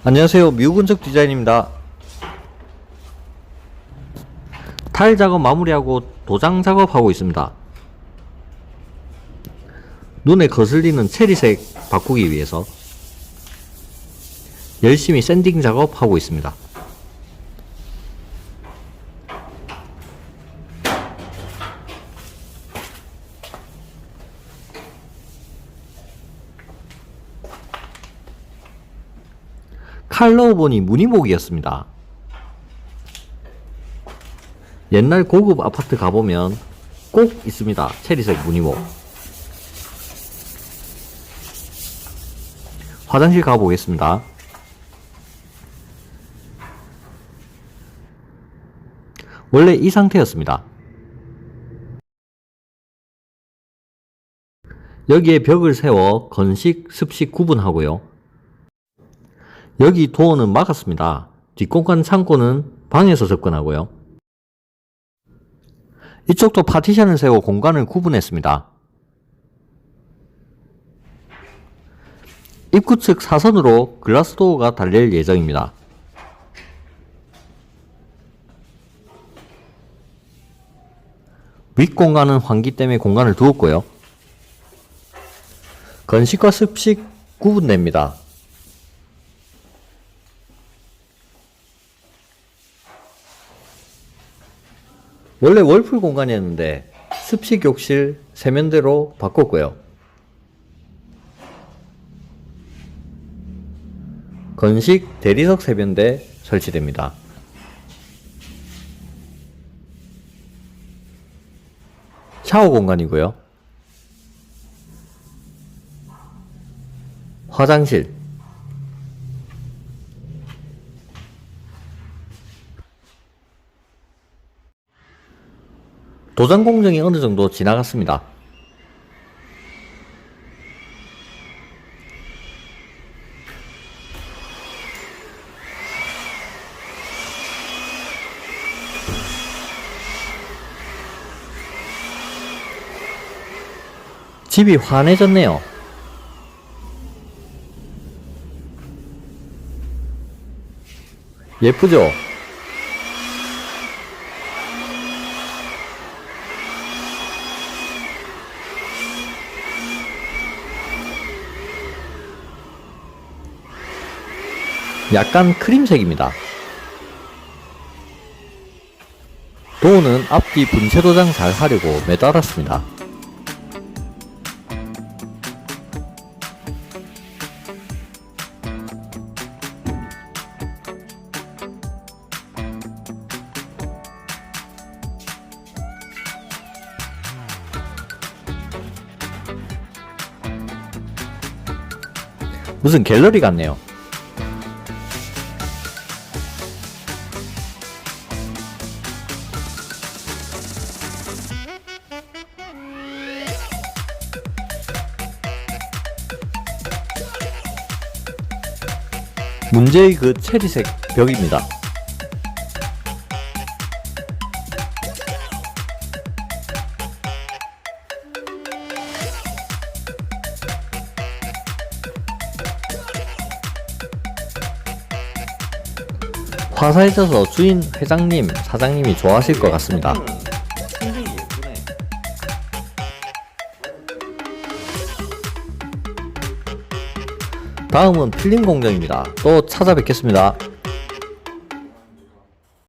안녕하세요. 미우건축 디자인입니다. 타일 작업 마무리하고 도장 작업하고 있습니다. 눈에 거슬리는 체리색 바꾸기 위해서 열심히 샌딩 작업하고 있습니다. 칼 넣어보니 무늬목이었습니다. 옛날 고급 아파트 가보면 꼭 있습니다. 체리색 무늬목. 화장실 가보겠습니다. 원래 이 상태였습니다. 여기에 벽을 세워 건식, 습식 구분하고요. 여기 도어는 막았습니다. 뒷공간 창고는 방에서 접근하고요. 이쪽도 파티션을 세워 공간을 구분했습니다. 입구 측 사선으로 글라스 도어가 달릴 예정입니다. 윗공간은 환기 때문에 공간을 두었고요. 건식과 습식 구분됩니다. 원래 월풀 공간이었는데 습식 욕실 세면대로 바꿨고요. 건식 대리석 세면대 설치됩니다. 샤워 공간이고요. 화장실, 도장 공정이 어느 정도 지나갔습니다. 집이 환해졌네요. 예쁘죠? 약간 크림색입니다. 도어는 앞뒤 분체 도장 잘 하려고 매달았습니다. 무슨 갤러리 같네요. 문제의 그 체리색 벽입니다. 화사해져서 주인, 회장님, 사장님이 좋아하실 것 같습니다. 다음은 필름 공정입니다. 또 찾아뵙겠습니다.